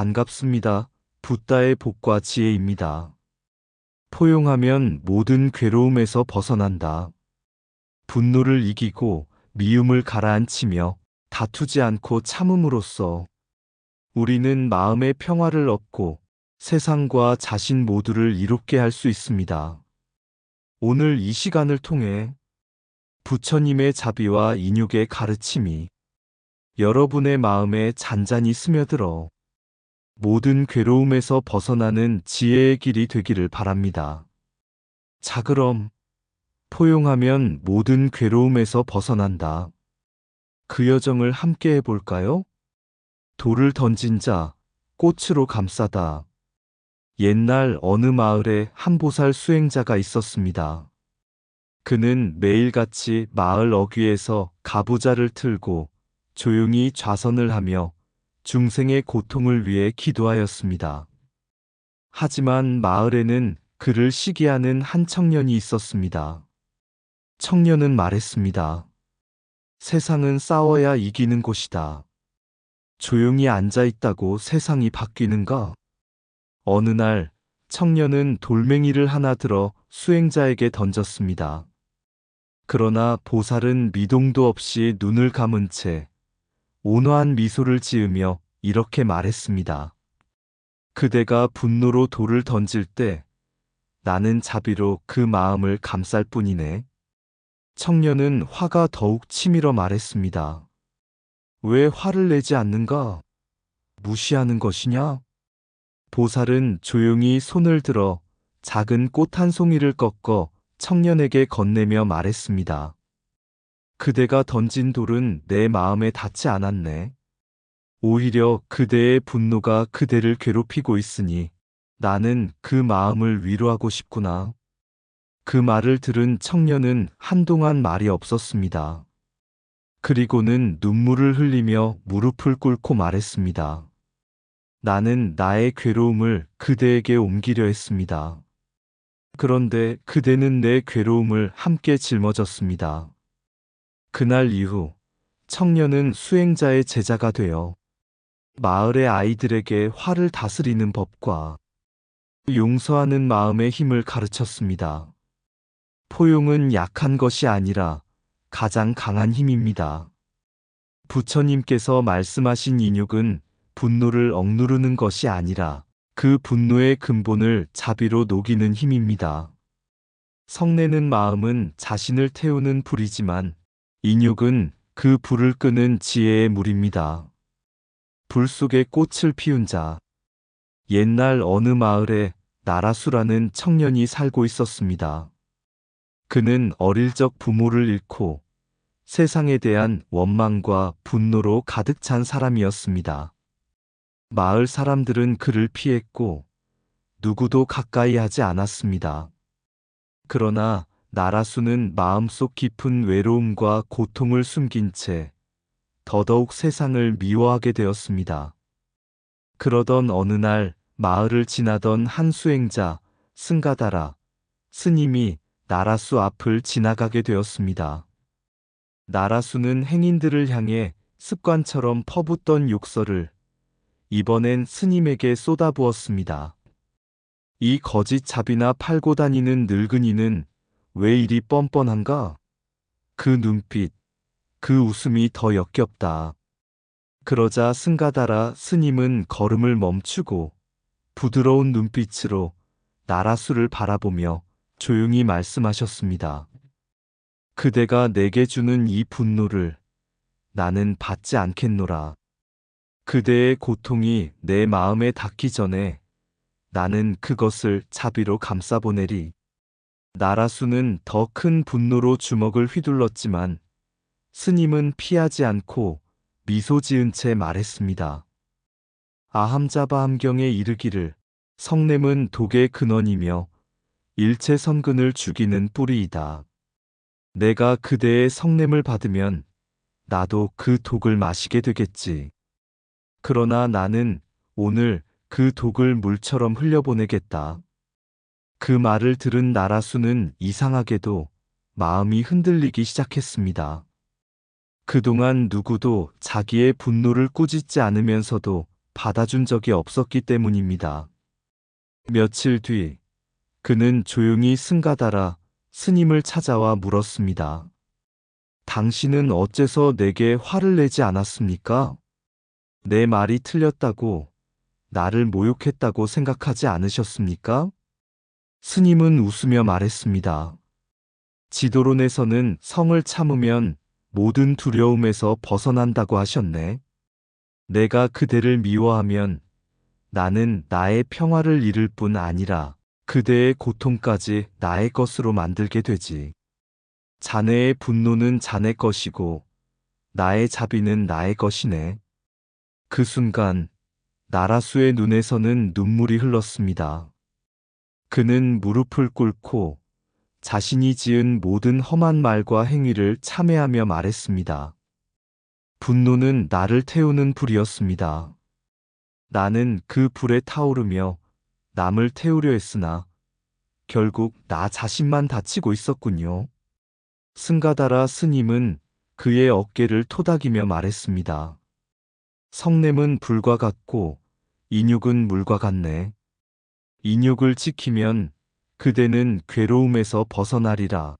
반갑습니다. 붓다의 복과 지혜입니다. 포용하면 모든 괴로움에서 벗어난다. 분노를 이기고 미움을 가라앉히며 다투지 않고 참음으로써 우리는 마음의 평화를 얻고 세상과 자신 모두를 이롭게 할 수 있습니다. 오늘 이 시간을 통해 부처님의 자비와 인육의 가르침이 여러분의 마음에 잔잔히 스며들어 모든 괴로움에서 벗어나는 지혜의 길이 되기를 바랍니다. 자, 그럼 포용하면 모든 괴로움에서 벗어난다. 그 여정을 함께 해볼까요? 돌을 던진 자, 꽃으로 감싸다. 옛날 어느 마을에 한 보살 수행자가 있었습니다. 그는 매일같이 마을 어귀에서 가부좌를 틀고 조용히 좌선을 하며 중생의 고통을 위해 기도하였습니다. 하지만 마을에는 그를 시기하는 한 청년이 있었습니다. 청년은 말했습니다. 세상은 싸워야 이기는 곳이다. 조용히 앉아 있다고 세상이 바뀌는가? 어느 날 청년은 돌멩이를 하나 들어 수행자에게 던졌습니다. 그러나 보살은 미동도 없이 눈을 감은 채 온화한 미소를 지으며 이렇게 말했습니다. 그대가 분노로 돌을 던질 때 나는 자비로 그 마음을 감쌀 뿐이네. 청년은 화가 더욱 치밀어 말했습니다. 왜 화를 내지 않는가? 무시하는 것이냐? 보살은 조용히 손을 들어 작은 꽃 한 송이를 꺾어 청년에게 건네며 말했습니다. 그대가 던진 돌은 내 마음에 닿지 않았네. 오히려 그대의 분노가 그대를 괴롭히고 있으니 나는 그 마음을 위로하고 싶구나. 그 말을 들은 청년은 한동안 말이 없었습니다. 그리고는 눈물을 흘리며 무릎을 꿇고 말했습니다. 나는 나의 괴로움을 그대에게 옮기려 했습니다. 그런데 그대는 내 괴로움을 함께 짊어졌습니다. 그날 이후 청년은 수행자의 제자가 되어 마을의 아이들에게 화를 다스리는 법과 용서하는 마음의 힘을 가르쳤습니다. 포용은 약한 것이 아니라 가장 강한 힘입니다. 부처님께서 말씀하신 인육은 분노를 억누르는 것이 아니라 그 분노의 근본을 자비로 녹이는 힘입니다. 성내는 마음은 자신을 태우는 불이지만 인육은 그 불을 끄는 지혜의 물입니다. 불 속에 꽃을 피운 자. 옛날 어느 마을에 나라수라는 청년이 살고 있었습니다. 그는 어릴 적 부모를 잃고 세상에 대한 원망과 분노로 가득 찬 사람이었습니다. 마을 사람들은 그를 피했고 누구도 가까이 하지 않았습니다. 그러나 나라수는 마음속 깊은 외로움과 고통을 숨긴 채 더더욱 세상을 미워하게 되었습니다. 그러던 어느 날 마을을 지나던 한 수행자, 승가다라 스님이 나라수 앞을 지나가게 되었습니다. 나라수는 행인들을 향해 습관처럼 퍼붓던 욕설을 이번엔 스님에게 쏟아부었습니다. 이 거짓 잡이나 팔고 다니는 늙은이는 왜 이리 뻔뻔한가? 그 눈빛, 그 웃음이 더 역겹다. 그러자 승가다라 스님은 걸음을 멈추고 부드러운 눈빛으로 나라수를 바라보며 조용히 말씀하셨습니다. 그대가 내게 주는 이 분노를 나는 받지 않겠노라. 그대의 고통이 내 마음에 닿기 전에 나는 그것을 자비로 감싸보내리. 나라수는 더 큰 분노로 주먹을 휘둘렀지만 스님은 피하지 않고 미소 지은 채 말했습니다. 아함자바함경에 이르기를 성냄은 독의 근원이며 일체 선근을 죽이는 뿌리이다. 내가 그대의 성냄을 받으면 나도 그 독을 마시게 되겠지. 그러나 나는 오늘 그 독을 물처럼 흘려보내겠다. 그 말을 들은 나라수는 이상하게도 마음이 흔들리기 시작했습니다. 그동안 누구도 자기의 분노를 꾸짖지 않으면서도 받아준 적이 없었기 때문입니다. 며칠 뒤 그는 조용히 승가다라 스님을 찾아와 물었습니다. 당신은 어째서 내게 화를 내지 않았습니까? 내 말이 틀렸다고, 나를 모욕했다고 생각하지 않으셨습니까? 스님은 웃으며 말했습니다. 지도론에서는 성을 참으면 모든 두려움에서 벗어난다고 하셨네. 내가 그대를 미워하면 나는 나의 평화를 잃을 뿐 아니라 그대의 고통까지 나의 것으로 만들게 되지. 자네의 분노는 자네 것이고 나의 자비는 나의 것이네. 그 순간 나라수의 눈에서는 눈물이 흘렀습니다. 그는 무릎을 꿇고 자신이 지은 모든 험한 말과 행위를 참회하며 말했습니다. 분노는 나를 태우는 불이었습니다. 나는 그 불에 타오르며 남을 태우려 했으나 결국 나 자신만 다치고 있었군요. 승가다라 스님은 그의 어깨를 토닥이며 말했습니다. 성냄은 불과 같고 인육은 물과 같네. 인육을 지키면 그대는 괴로움에서 벗어나리라.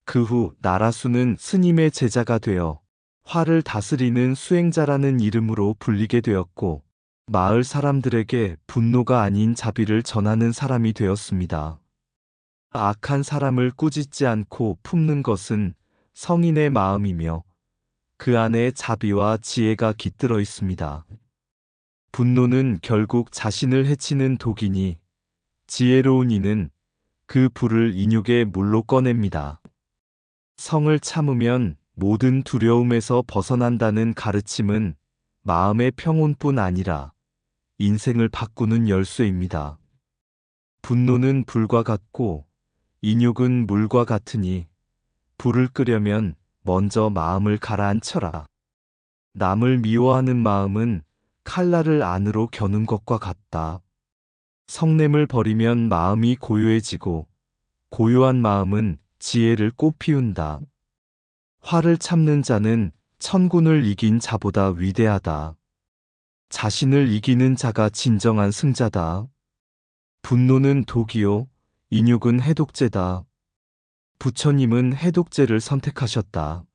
그 후 나라수는 스님의 제자가 되어 화를 다스리는 수행자라는 이름으로 불리게 되었고 마을 사람들에게 분노가 아닌 자비를 전하는 사람이 되었습니다. 악한 사람을 꾸짖지 않고 품는 것은 성인의 마음이며 그 안에 자비와 지혜가 깃들어 있습니다. 분노는 결국 자신을 해치는 독이니 지혜로운 이는 그 불을 인육의 물로 꺼냅니다. 성을 참으면 모든 두려움에서 벗어난다는 가르침은 마음의 평온뿐 아니라 인생을 바꾸는 열쇠입니다. 분노는 불과 같고 인육은 물과 같으니 불을 끄려면 먼저 마음을 가라앉혀라. 남을 미워하는 마음은 칼날을 안으로 겨눈 것과 같다. 성냄을 버리면 마음이 고요해지고 고요한 마음은 지혜를 꽃피운다. 화를 참는 자는 천군을 이긴 자보다 위대하다. 자신을 이기는 자가 진정한 승자다. 분노는 독이요, 인육은 해독제다. 부처님은 해독제를 선택하셨다.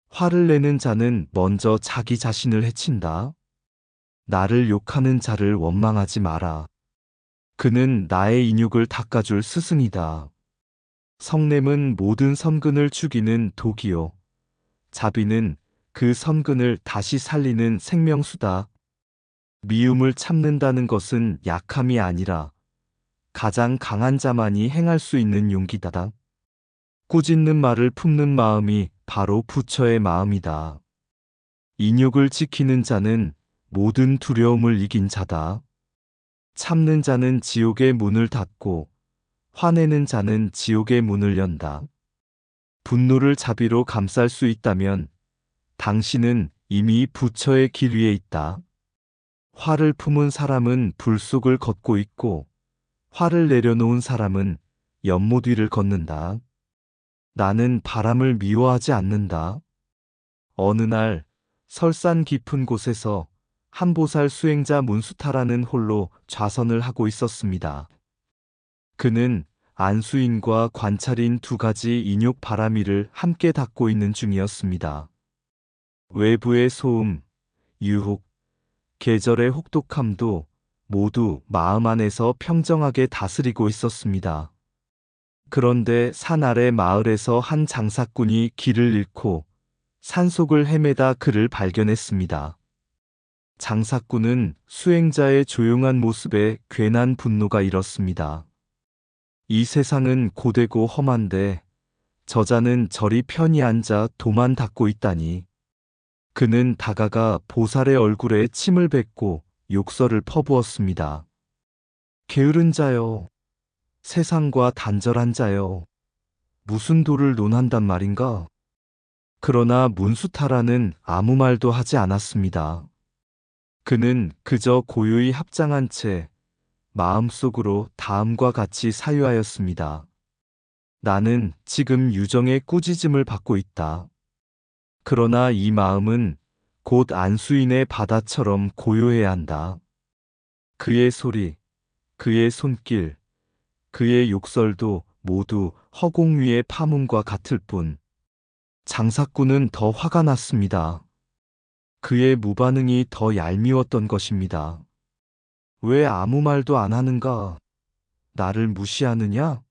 화를 내는 자는 먼저 자기 자신을 해친다. 나를 욕하는 자를 원망하지 마라. 그는 나의 인육을 닦아줄 스승이다. 성냄은 모든 선근을 죽이는 독이요. 자비는 그 선근을 다시 살리는 생명수다. 미움을 참는다는 것은 약함이 아니라 가장 강한 자만이 행할 수 있는 용기다. 꾸짖는 말을 품는 마음이 바로 부처의 마음이다. 인육을 지키는 자는 모든 두려움을 이긴 자다. 참는 자는 지옥의 문을 닫고 화내는 자는 지옥의 문을 연다. 분노를 자비로 감쌀 수 있다면 당신은 이미 부처의 길 위에 있다. 화를 품은 사람은 불 속을 걷고 있고 화를 내려놓은 사람은 연못 위를 걷는다. 나는 바람을 미워하지 않는다. 어느 날 설산 깊은 곳에서 한 보살 수행자 문수타라는 홀로 좌선을 하고 있었습니다. 그는 안수인과 관찰인 두 가지 인욕 바라미를 함께 닦고 있는 중이었습니다. 외부의 소음, 유혹, 계절의 혹독함도 모두 마음 안에서 평정하게 다스리고 있었습니다. 그런데 산 아래 마을에서 한 장사꾼이 길을 잃고 산속을 헤매다 그를 발견했습니다. 장사꾼은 수행자의 조용한 모습에 괜한 분노가 일었습니다. 이 세상은 고되고 험한데 저자는 저리 편히 앉아 도만 닦고 있다니. 그는 다가가 보살의 얼굴에 침을 뱉고 욕설을 퍼부었습니다. 게으른 자여, 세상과 단절한 자여, 무슨 도를 논한단 말인가? 그러나 문수타라는 아무 말도 하지 않았습니다. 그는 그저 고요히 합장한 채 마음속으로 다음과 같이 사유하였습니다. 나는 지금 유정의 꾸짖음을 받고 있다. 그러나 이 마음은 곧 안수인의 바다처럼 고요해야 한다. 그의 소리, 그의 손길, 그의 욕설도 모두 허공 위의 파문과 같을 뿐 장사꾼은 더 화가 났습니다. 그의 무반응이 더 얄미웠던 것입니다. 왜 아무 말도 안 하는가? 나를 무시하느냐?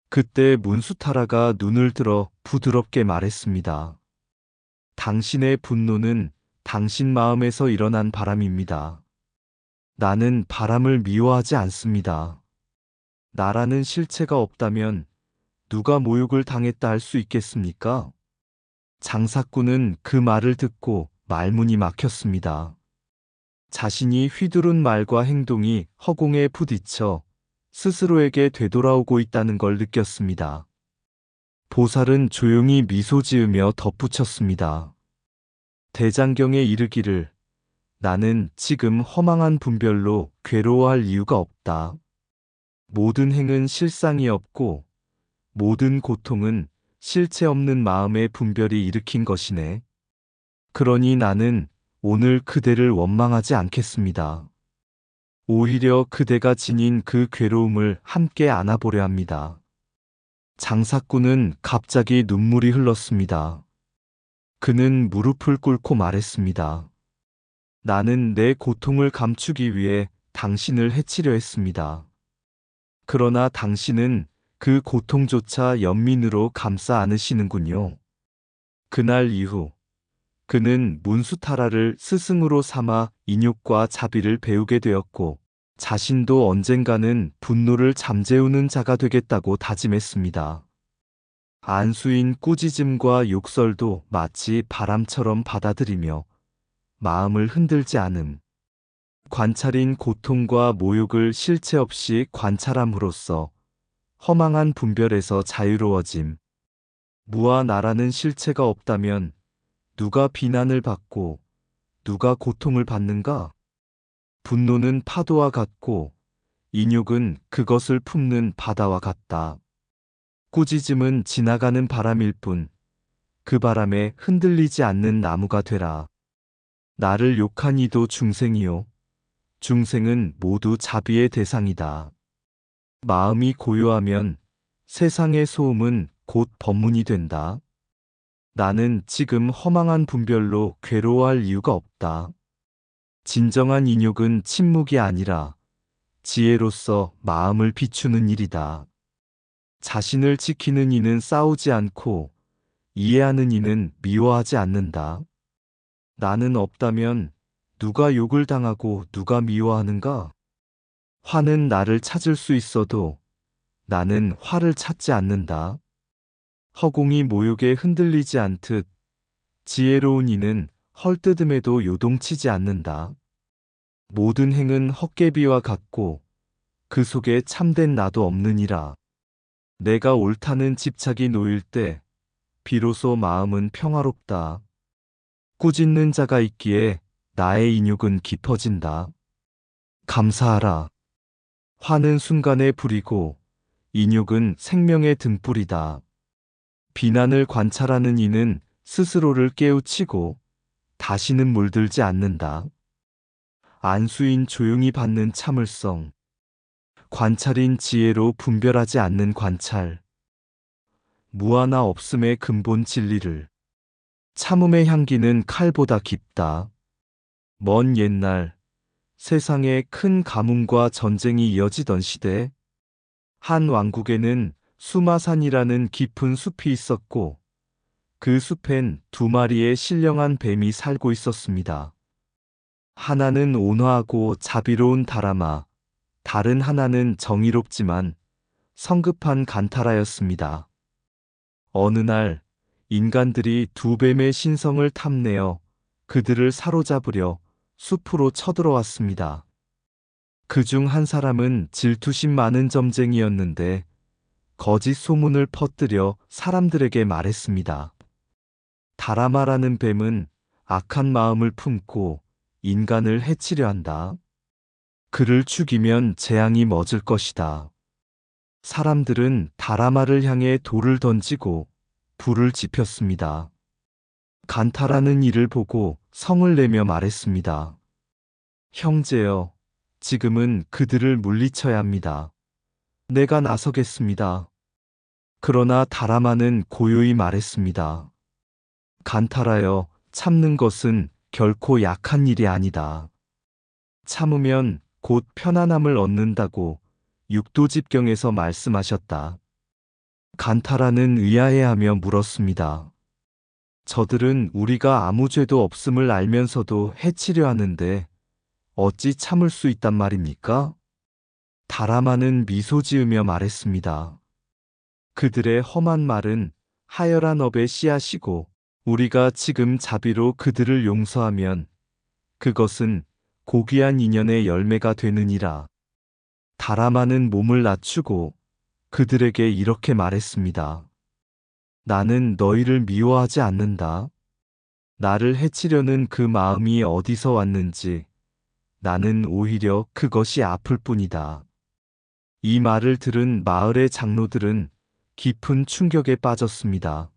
그때 문수타라가 눈을 들어 부드럽게 말했습니다. 당신의 분노는 당신 마음에서 일어난 바람입니다. 나는 바람을 미워하지 않습니다. 나라는 실체가 없다면 누가 모욕을 당했다 할 수 있겠습니까? 장사꾼은 그 말을 듣고 말문이 막혔습니다. 자신이 휘두른 말과 행동이 허공에 부딪혀 스스로에게 되돌아오고 있다는 걸 느꼈습니다. 보살은 조용히 미소 지으며 덧붙였습니다. 대장경에 이르기를 나는 지금 허망한 분별로 괴로워할 이유가 없다. 모든 행은 실상이 없고 모든 고통은 실체 없는 마음의 분별이 일으킨 것이네. 그러니 나는 오늘 그대를 원망하지 않겠습니다. 오히려 그대가 지닌 그 괴로움을 함께 안아보려 합니다. 장사꾼은 갑자기 눈물이 흘렀습니다. 그는 무릎을 꿇고 말했습니다. 나는 내 고통을 감추기 위해 당신을 해치려 했습니다. 그러나 당신은 그 고통조차 연민으로 감싸 안으시는군요. 그날 이후 그는 문수타라를 스승으로 삼아 인욕과 자비를 배우게 되었고 자신도 언젠가는 분노를 잠재우는 자가 되겠다고 다짐했습니다. 안수인 꾸짖음과 욕설도 마치 바람처럼 받아들이며 마음을 흔들지 않음. 관찰인 고통과 모욕을 실체 없이 관찰함으로써 허망한 분별에서 자유로워짐. 무와 나라는 실체가 없다면 누가 비난을 받고 누가 고통을 받는가? 분노는 파도와 같고 인욕은 그것을 품는 바다와 같다. 꾸짖음은 지나가는 바람일 뿐 그 바람에 흔들리지 않는 나무가 되라. 나를 욕한 이도 중생이요. 중생은 모두 자비의 대상이다. 마음이 고요하면 세상의 소음은 곧 법문이 된다. 나는 지금 허망한 분별로 괴로워할 이유가 없다. 진정한 인욕은 침묵이 아니라 지혜로서 마음을 비추는 일이다. 자신을 지키는 이는 싸우지 않고 이해하는 이는 미워하지 않는다. 나는 없다면 누가 욕을 당하고 누가 미워하는가? 화는 나를 찾을 수 있어도 나는 화를 찾지 않는다. 허공이 모욕에 흔들리지 않듯 지혜로운 이는 헐뜯음에도 요동치지 않는다. 모든 행은 헛개비와 같고 그 속에 참된 나도 없느니라. 내가 옳다는 집착이 놓일 때 비로소 마음은 평화롭다. 꾸짖는 자가 있기에 나의 인욕은 깊어진다. 감사하라. 화는 순간에 불이고 인욕은 생명의 등불이다. 비난을 관찰하는 이는 스스로를 깨우치고 다시는 물들지 않는다. 안수인 조용히 받는 참을성. 관찰인 지혜로 분별하지 않는 관찰. 무하나 없음의 근본 진리를. 참음의 향기는 칼보다 깊다. 먼 옛날 세상에 큰 가뭄과 전쟁이 이어지던 시대, 한 왕국에는 수마산이라는 깊은 숲이 있었고 그 숲엔 두 마리의 신령한 뱀이 살고 있었습니다. 하나는 온화하고 자비로운 다라마, 다른 하나는 정의롭지만 성급한 간타라였습니다. 어느 날 인간들이 두 뱀의 신성을 탐내어 그들을 사로잡으려 숲으로 쳐들어왔습니다. 그중 한 사람은 질투심 많은 점쟁이였는데 거짓 소문을 퍼뜨려 사람들에게 말했습니다. 다라마라는 뱀은 악한 마음을 품고 인간을 해치려 한다. 그를 죽이면 재앙이 멎을 것이다. 사람들은 다라마를 향해 돌을 던지고 불을 지폈습니다. 간탈하는 이를 보고 성을 내며 말했습니다. 형제여, 지금은 그들을 물리쳐야 합니다. 내가 나서겠습니다. 그러나 다라마는 고요히 말했습니다. 간탈하여 참는 것은 결코 약한 일이 아니다. 참으면 곧 편안함을 얻는다고 육도집경에서 말씀하셨다. 간타라는 의아해하며 물었습니다. 저들은 우리가 아무 죄도 없음을 알면서도 해치려 하는데 어찌 참을 수 있단 말입니까? 다라마는 미소 지으며 말했습니다. 그들의 험한 말은 하열한 업의 씨앗이고 우리가 지금 자비로 그들을 용서하면 그것은 고귀한 인연의 열매가 되느니라. 다라마는 몸을 낮추고 그들에게 이렇게 말했습니다. 나는 너희를 미워하지 않는다. 나를 해치려는 그 마음이 어디서 왔는지 나는 오히려 그것이 아플 뿐이다. 이 말을 들은 마을의 장로들은 깊은 충격에 빠졌습니다.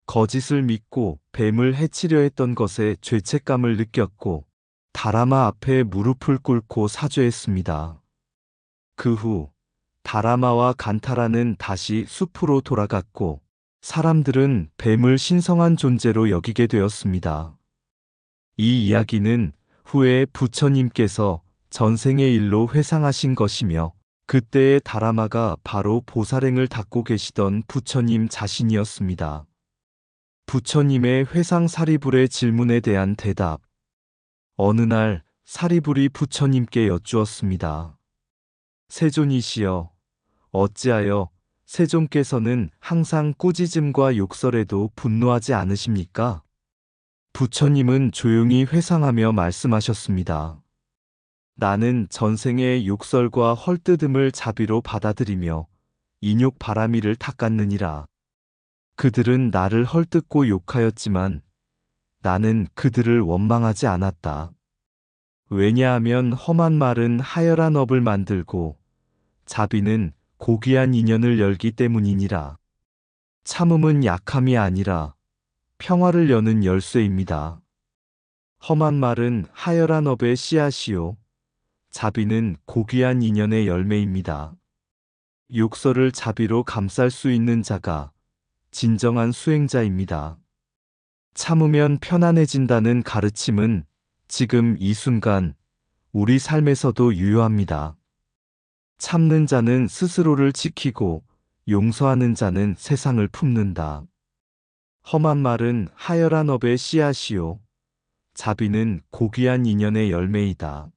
거짓을 믿고 뱀을 해치려 했던 것에 죄책감을 느꼈고 다라마 앞에 무릎을 꿇고 사죄했습니다. 그 후 다라마와 간타라는 다시 숲으로 돌아갔고 사람들은 뱀을 신성한 존재로 여기게 되었습니다. 이 이야기는 후에 부처님께서 전생의 일로 회상하신 것이며 그때의 다라마가 바로 보살행을 닦고 계시던 부처님 자신이었습니다. 부처님의 회상 사리불의 질문에 대한 대답. 어느 날 사리불이 부처님께 여쭈었습니다. 세존이시여, 어찌하여 세존께서는 항상 꾸짖음과 욕설에도 분노하지 않으십니까? 부처님은 조용히 회상하며 말씀하셨습니다. 나는 전생의 욕설과 헐뜯음을 자비로 받아들이며 인욕 바라미를 닦았느니라. 그들은 나를 헐뜯고 욕하였지만 나는 그들을 원망하지 않았다. 왜냐하면 험한 말은 하열한 업을 만들고 자비는 고귀한 인연을 열기 때문이니라. 참음은 약함이 아니라 평화를 여는 열쇠입니다. 험한 말은 하열한 업의 씨앗이요. 자비는 고귀한 인연의 열매입니다. 욕설을 자비로 감쌀 수 있는 자가 진정한 수행자입니다. 참으면 편안해진다는 가르침은 지금 이 순간 우리 삶에서도 유효합니다. 참는 자는 스스로를 지키고 용서하는 자는 세상을 품는다. 험한 말은 하열한 업의 씨앗이요. 자비는 고귀한 인연의 열매이다.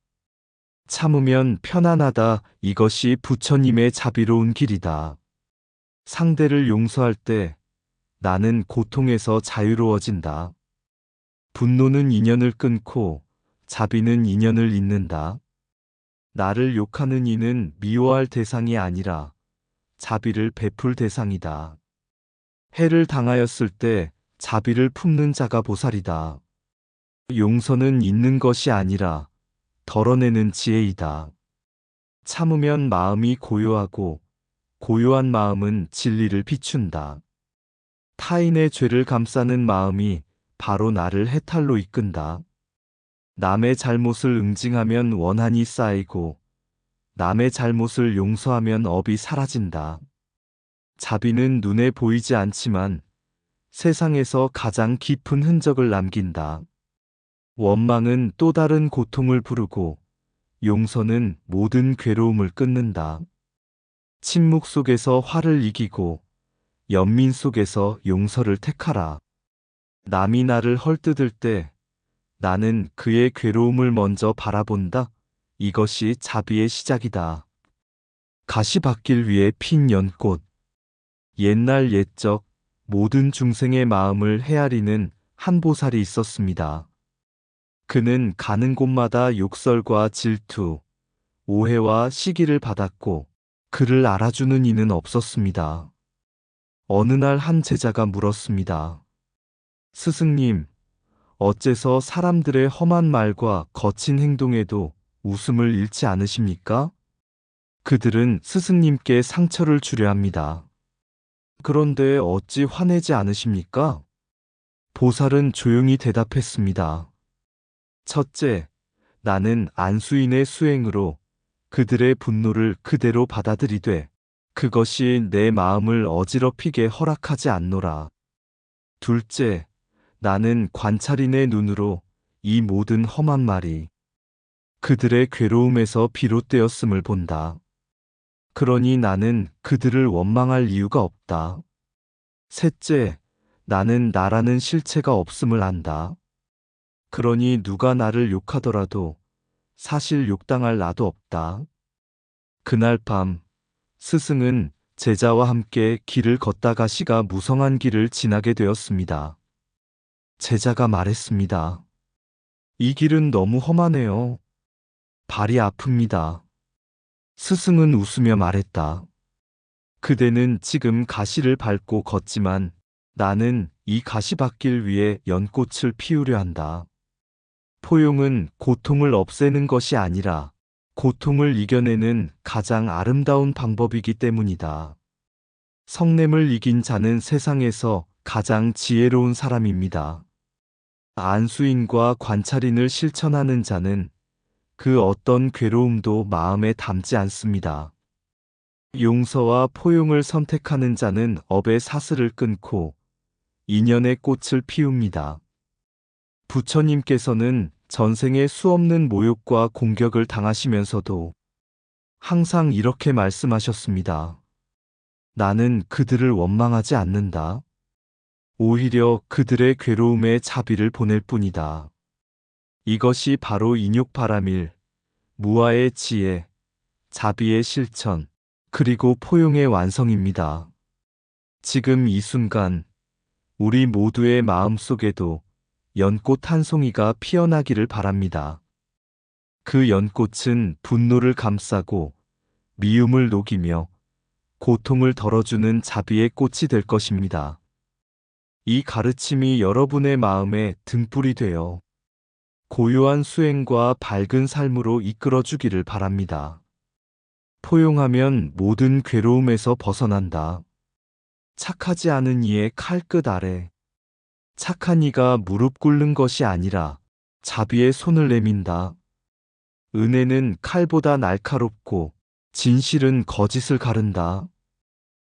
참으면 편안하다. 이것이 부처님의 자비로운 길이다. 상대를 용서할 때 나는 고통에서 자유로워진다. 분노는 인연을 끊고 자비는 인연을 잇는다. 나를 욕하는 이는 미워할 대상이 아니라 자비를 베풀 대상이다. 해를 당하였을 때 자비를 품는 자가 보살이다. 용서는 있는 것이 아니라 덜어내는 지혜이다. 참으면 마음이 고요하고 고요한 마음은 진리를 비춘다. 타인의 죄를 감싸는 마음이 바로 나를 해탈로 이끈다. 남의 잘못을 응징하면 원한이 쌓이고 남의 잘못을 용서하면 업이 사라진다. 자비는 눈에 보이지 않지만 세상에서 가장 깊은 흔적을 남긴다. 원망은 또 다른 고통을 부르고 용서는 모든 괴로움을 끊는다. 침묵 속에서 화를 이기고 연민 속에서 용서를 택하라. 남이 나를 헐뜯을 때 나는 그의 괴로움을 먼저 바라본다. 이것이 자비의 시작이다. 가시밭길 위에 핀 연꽃. 옛날 옛적 모든 중생의 마음을 헤아리는 한 보살이 있었습니다. 그는 가는 곳마다 욕설과 질투, 오해와 시기를 받았고 그를 알아주는 이는 없었습니다. 어느 날 한 제자가 물었습니다. 스승님, 어째서 사람들의 험한 말과 거친 행동에도 웃음을 잃지 않으십니까? 그들은 스승님께 상처를 주려 합니다. 그런데 어찌 화내지 않으십니까? 보살은 조용히 대답했습니다. 첫째, 나는 안수인의 수행으로 그들의 분노를 그대로 받아들이되 그것이 내 마음을 어지럽히게 허락하지 않노라. 둘째, 나는 관찰인의 눈으로 이 모든 험한 말이 그들의 괴로움에서 비롯되었음을 본다. 그러니 나는 그들을 원망할 이유가 없다. 셋째, 나는 나라는 실체가 없음을 안다. 그러니 누가 나를 욕하더라도 사실 욕당할 나도 없다. 그날 밤 스승은 제자와 함께 길을 걷다가 시가 무성한 길을 지나게 되었습니다. 제자가 말했습니다. 이 길은 너무 험하네요. 발이 아픕니다. 스승은 웃으며 말했다. 그대는 지금 가시를 밟고 걷지만 나는 이 가시밭길 위에 연꽃을 피우려 한다. 포용은 고통을 없애는 것이 아니라 고통을 이겨내는 가장 아름다운 방법이기 때문이다. 성냄을 이긴 자는 세상에서 가장 지혜로운 사람입니다. 안수인과 관찰인을 실천하는 자는 그 어떤 괴로움도 마음에 담지 않습니다. 용서와 포용을 선택하는 자는 업의 사슬을 끊고 인연의 꽃을 피웁니다. 부처님께서는 전생에 수없는 모욕과 공격을 당하시면서도 항상 이렇게 말씀하셨습니다. 나는 그들을 원망하지 않는다. 오히려 그들의 괴로움에 자비를 보낼 뿐이다. 이것이 바로 인욕바람일, 무아의 지혜, 자비의 실천, 그리고 포용의 완성입니다. 지금 이 순간 우리 모두의 마음속에도 연꽃 한 송이가 피어나기를 바랍니다. 그 연꽃은 분노를 감싸고 미움을 녹이며 고통을 덜어주는 자비의 꽃이 될 것입니다. 이 가르침이 여러분의 마음에 등불이 되어 고요한 수행과 밝은 삶으로 이끌어주기를 바랍니다. 포용하면 모든 괴로움에서 벗어난다. 착하지 않은 이의 칼끝 아래 착한 이가 무릎 꿇는 것이 아니라 자비의 손을 내민다. 은혜는 칼보다 날카롭고 진실은 거짓을 가른다.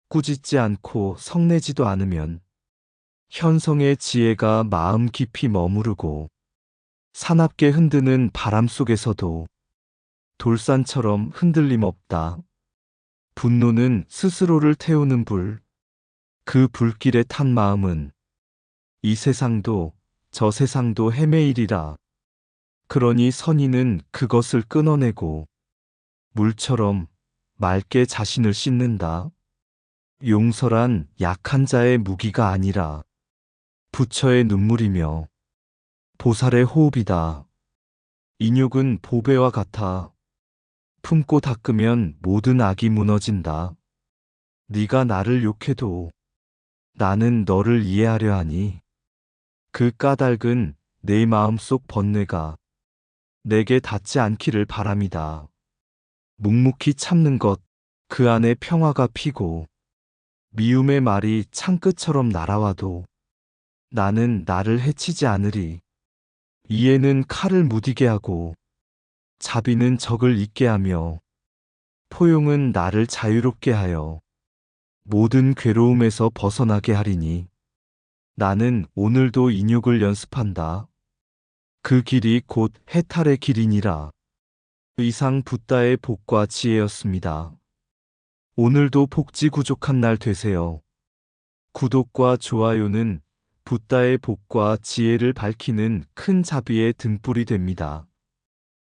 꾸짖지 않고 성내지도 않으면 현성의 지혜가 마음 깊이 머무르고 사납게 흔드는 바람 속에서도 돌산처럼 흔들림 없다. 분노는 스스로를 태우는 불. 그 불길에 탄 마음은 이 세상도 저 세상도 헤매이리라. 그러니 선인은 그것을 끊어내고 물처럼 맑게 자신을 씻는다. 용서란 약한 자의 무기가 아니라 부처의 눈물이며 보살의 호흡이다. 인욕은 보배와 같아. 품고 닦으면 모든 악이 무너진다. 네가 나를 욕해도 나는 너를 이해하려 하니 그 까닭은 내 마음속 번뇌가 내게 닿지 않기를 바람이다. 묵묵히 참는 것, 그 안에 평화가 피고 미움의 말이 창끝처럼 날아와도 나는 나를 해치지 않으리. 이해는 칼을 무디게 하고 자비는 적을 잊게 하며 포용은 나를 자유롭게 하여 모든 괴로움에서 벗어나게 하리니 나는 오늘도 인욕을 연습한다. 그 길이 곧 해탈의 길이니라. 이상 붓다의 복과 지혜였습니다. 오늘도 복지구족한 날 되세요. 구독과 좋아요는 붓다의 복과 지혜를 밝히는 큰 자비의 등불이 됩니다.